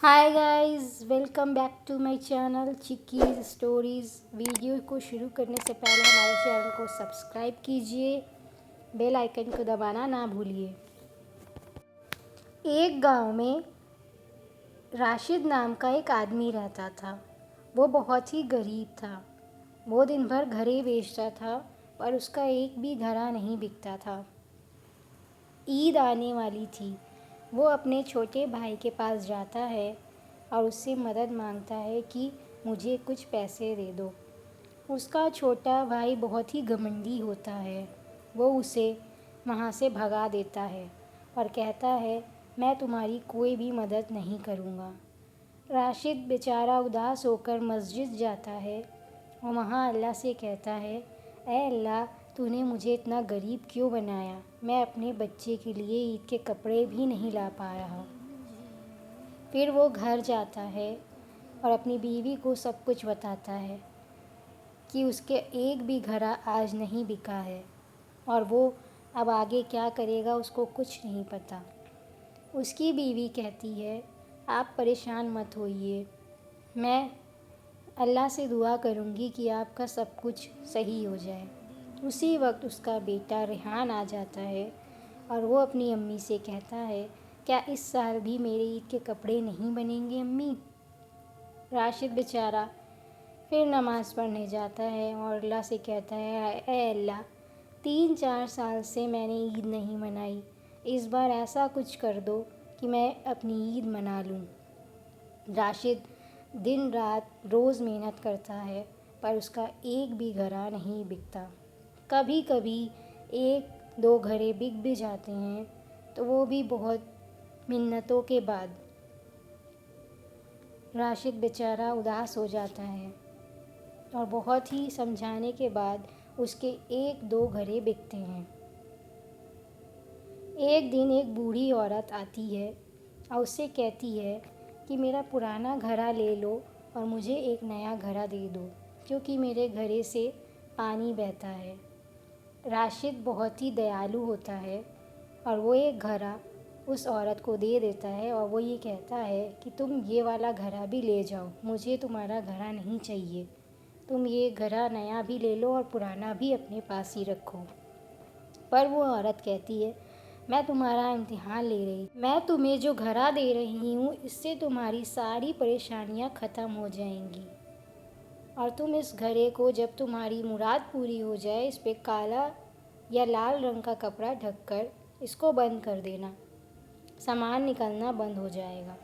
Hi guys, welcome back to my channel Chikki's stories. Video को शुरू करने से पहले हमारे चैनल को सब्सक्राइब कीजिए, बेल आइकन को दबाना ना भूलिए। एक गांव में राशिद नाम का एक आदमी रहता था। वो बहुत ही गरीब था। वो दिन भर घरे बेचता था, पर उसका एक भी घड़ा नहीं बिकता था। ईद आने वाली थी। वो अपने छोटे भाई के पास जाता है और उससे मदद मांगता है कि मुझे कुछ पैसे दे दो। उसका छोटा भाई बहुत ही घमंडी होता है। वो उसे वहाँ से भगा देता है और कहता है, मैं तुम्हारी कोई भी मदद नहीं करूँगा। राशिद बेचारा उदास होकर मस्जिद जाता है और वहाँ अल्लाह से कहता है, ऐ अल्लाह, तूने मुझे इतना गरीब क्यों बनाया? मैं अपने बच्चे के लिए ईद के कपड़े भी नहीं ला पा रहा। फिर वो घर जाता है और अपनी बीवी को सब कुछ बताता है कि उसके एक भी घड़ा आज नहीं बिका है और वो अब आगे क्या करेगा उसको कुछ नहीं पता। उसकी बीवी कहती है, आप परेशान मत होइए, मैं अल्लाह से दुआ करूँगी कि आपका सब कुछ सही हो जाए। उसी वक्त उसका बेटा रेहान आ जाता है और वो अपनी अम्मी से कहता है, क्या इस साल भी मेरे ईद के कपड़े नहीं बनेंगे अम्मी? राशिद बेचारा फिर नमाज़ पढ़ने जाता है और अल्लाह से कहता है, ऐ अल्लाह, 3-4 साल से मैंने ईद नहीं मनाई। इस बार ऐसा कुछ कर दो कि मैं अपनी ईद मना लूँ। राशिद दिन रात रोज़ मेहनत करता है, पर उसका एक भी घड़ा नहीं बिकता। कभी कभी 1-2 घड़े बिक भी जाते हैं, तो वो भी बहुत मिन्नतों के बाद। राशिद बेचारा उदास हो जाता है और बहुत ही समझाने के बाद उसके 1-2 घड़े बिकते हैं। एक दिन एक बूढ़ी औरत आती है और उससे कहती है कि मेरा पुराना घड़ा ले लो और मुझे एक नया घड़ा दे दो, क्योंकि मेरे घड़े से पानी बहता है। राशिद बहुत ही दयालु होता है और वो एक घड़ा उस औरत को दे देता है और वो ये कहता है कि तुम ये वाला घड़ा भी ले जाओ, मुझे तुम्हारा घड़ा नहीं चाहिए। तुम ये घड़ा नया भी ले लो और पुराना भी अपने पास ही रखो। पर वो औरत कहती है, मैं तुम्हारा इम्तिहान ले रही, मैं तुम्हें जो घड़ा दे रही हूँ इससे तुम्हारी सारी परेशानियाँ ख़त्म हो जाएंगी और तुम इस घड़े को जब तुम्हारी मुराद पूरी हो जाए इस पे काला या लाल रंग का कपड़ा ढककर इसको बंद कर देना, सामान निकलना बंद हो जाएगा।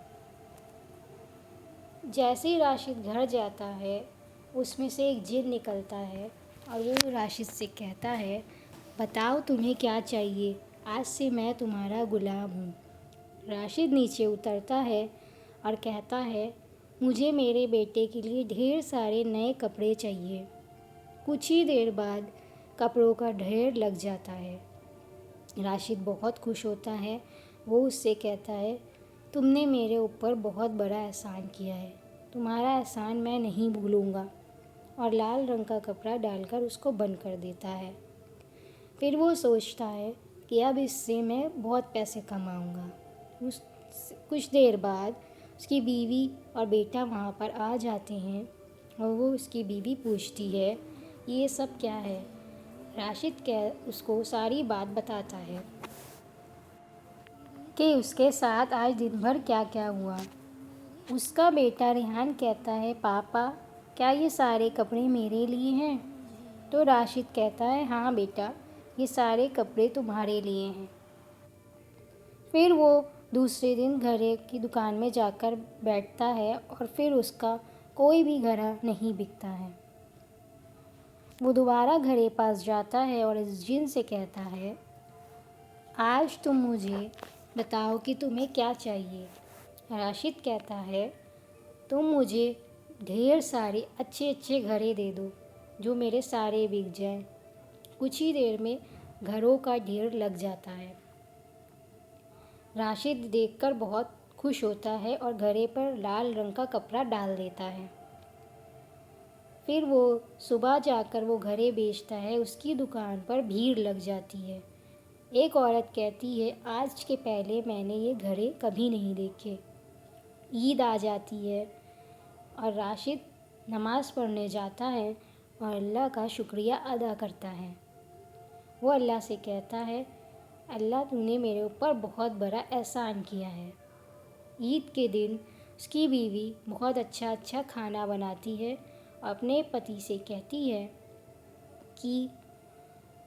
जैसे ही राशिद घर जाता है उसमें से एक जिन निकलता है और वो राशिद से कहता है, बताओ तुम्हें क्या चाहिए, आज से मैं तुम्हारा गुलाम हूँ। राशिद नीचे उतरता है और कहता है, मुझे मेरे बेटे के लिए ढेर सारे नए कपड़े चाहिए। कुछ ही देर बाद कपड़ों का ढेर लग जाता है। राशिद बहुत खुश होता है। वो उससे कहता है, तुमने मेरे ऊपर बहुत बड़ा एहसान किया है, तुम्हारा एहसान मैं नहीं भूलूँगा, और लाल रंग का कपड़ा डालकर उसको बंद कर देता है। फिर वो सोचता है कि अब इससे मैं बहुत पैसे कमाऊँगा। उस कुछ देर बाद उसकी बीवी और बेटा वहाँ पर आ जाते हैं और वो उसकी बीवी पूछती है, ये सब क्या है? राशिद उसको सारी बात बताता है कि उसके साथ आज दिन भर क्या क्या हुआ। उसका बेटा रेहान कहता है, पापा, क्या ये सारे कपड़े मेरे लिए हैं? तो राशिद कहता है, हाँ बेटा, ये सारे कपड़े तुम्हारे लिए हैं। फिर वो दूसरे दिन घड़े की दुकान में जाकर बैठता है और फिर उसका कोई भी घड़ा नहीं बिकता है। वो दोबारा घड़े पास जाता है और इस जिन से कहता है, आज तुम मुझे बताओ कि तुम्हें क्या चाहिए। राशिद कहता है, तुम मुझे ढेर सारे अच्छे अच्छे घड़े दे दो जो मेरे सारे बिक जाएं। कुछ ही देर में घरों का ढेर लग जाता है। राशिद देखकर बहुत खुश होता है और घड़े पर लाल रंग का कपड़ा डाल देता है। फिर वो सुबह जाकर वो घड़े बेचता है। उसकी दुकान पर भीड़ लग जाती है। एक औरत कहती है, आज के पहले मैंने ये घड़े कभी नहीं देखे। عید آ جاتی ہے اور راشد نماز پڑھنے جاتا ہے اور اللہ کا شکریہ ادا کرتا ہے۔ وہ اللہ سے کہتا ہے، اللہ تو نے میرے اوپر بہت بڑا احسان کیا ہے۔ عید کے دن اس کی بیوی بہت اچھا کھانا بناتی ہے اور اپنے پتی سے کہتی ہے کہ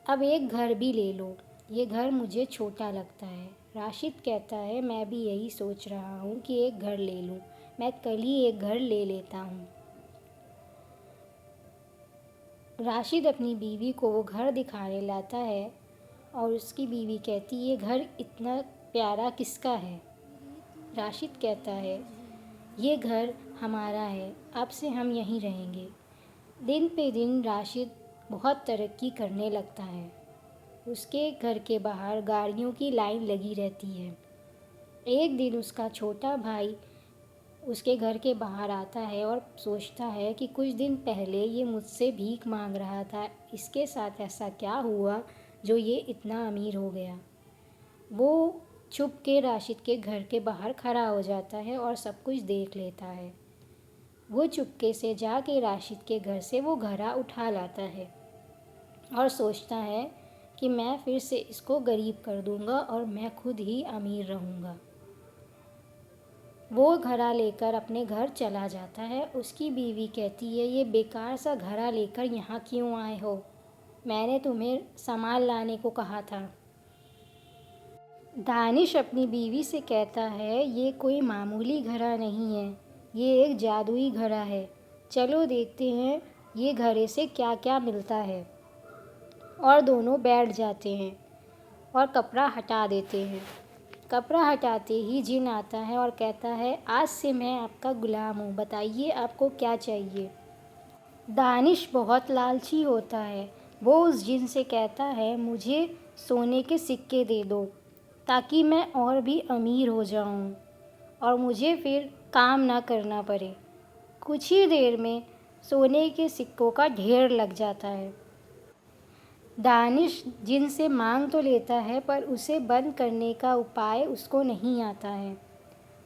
اب ایک گھر بھی لے لو، یہ گھر مجھے چھوٹا لگتا ہے۔ راشد کہتا ہے، میں بھی یہی سوچ رہا ہوں کہ ایک گھر لے لوں، میں کل ہی ایک گھر لے لیتا ہوں۔ راشد اپنی بیوی کو وہ گھر دکھانے لاتا ہے اور اس کی بیوی کہتی ہے، یہ گھر اتنا پیارا کس کا ہے؟ راشد کہتا ہے، یہ گھر ہمارا ہے، اب سے ہم یہیں رہیں گے۔ دن پہ دن راشد بہت ترقی کرنے لگتا ہے۔ اس کے گھر کے باہر گاڑیوں کی لائن لگی رہتی ہے۔ ایک دن اس کا چھوٹا بھائی اس کے گھر کے باہر آتا ہے اور سوچتا ہے کہ کچھ دن پہلے یہ مجھ سے بھیک مانگ رہا تھا، اس کے ساتھ ایسا کیا ہوا جو یہ اتنا امیر ہو گیا؟ وہ چھپ کے راشد کے گھر کے باہر کھڑا ہو جاتا ہے اور سب کچھ دیکھ لیتا ہے۔ وہ چپکے سے جا کے راشد کے گھر سے وہ گھڑا اٹھا لاتا ہے اور سوچتا ہے کہ میں پھر سے اس کو غریب کر دوں گا اور میں خود ہی امیر رہوں گا۔ وہ گھڑا لے کر اپنے گھر چلا جاتا ہے۔ اس کی بیوی کہتی ہے، یہ بیکار سا گھڑا لے کر یہاں کیوں آئے ہو؟ میں نے تمہیں سامان لانے کو کہا تھا۔ دانش اپنی بیوی سے کہتا ہے، یہ کوئی معمولی گھڑا نہیں ہے، یہ ایک جادوئی گھڑا ہے، چلو دیکھتے ہیں یہ گھڑے سے کیا کیا ملتا ہے۔ اور دونوں بیٹھ جاتے ہیں اور کپڑا ہٹا دیتے ہیں۔ کپڑا ہٹاتے ہی جن آتا ہے اور کہتا ہے، آج سے میں آپ کا غلام ہوں، بتائیے آپ کو کیا چاہیے؟ دانش بہت لالچی ہوتا ہے۔ وہ اس جن سے کہتا ہے، مجھے سونے کے سکے دے دو تاکہ میں اور بھی امیر ہو جاؤں اور مجھے پھر کام نہ کرنا پڑے۔ کچھ ہی دیر میں سونے کے سکوں کا ڈھیر لگ جاتا ہے۔ دانش جن سے مانگ تو لیتا ہے پر اسے بند کرنے کا اپائے اس کو نہیں آتا ہے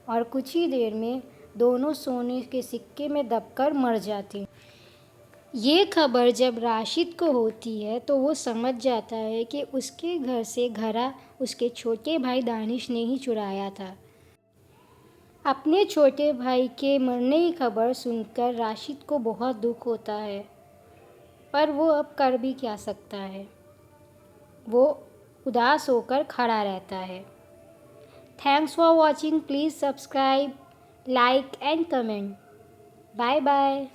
اور کچھ ہی دیر میں دونوں سونے کے سکے میں دب کر مر جاتے ہیں۔ یہ خبر جب راشد کو ہوتی ہے تو وہ سمجھ جاتا ہے کہ اس کے گھر سے گھڑا اس کے چھوٹے بھائی دانش نے ہی چرایا تھا۔ اپنے چھوٹے بھائی کے مرنے کی خبر سن کر راشد کو بہت دکھ ہوتا ہے، پر وہ اب کر بھی کیا سکتا ہے؟ وہ اداس ہو کر کھڑا رہتا ہے۔ Thanks for watching, please subscribe, like and comment. Bye bye.